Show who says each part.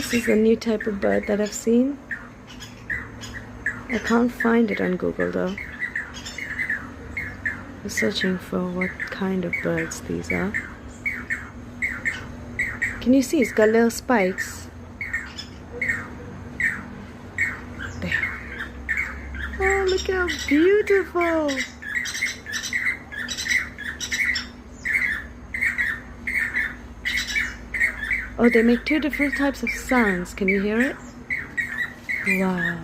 Speaker 1: This is a new type of bird that I've seen. I can't find it on Google though. I'm searching for what kind of birds these are. Can you see? It's got little spikes. There. Oh, look how beautiful! Oh, they make two different types of sounds. Can you hear it? Wow.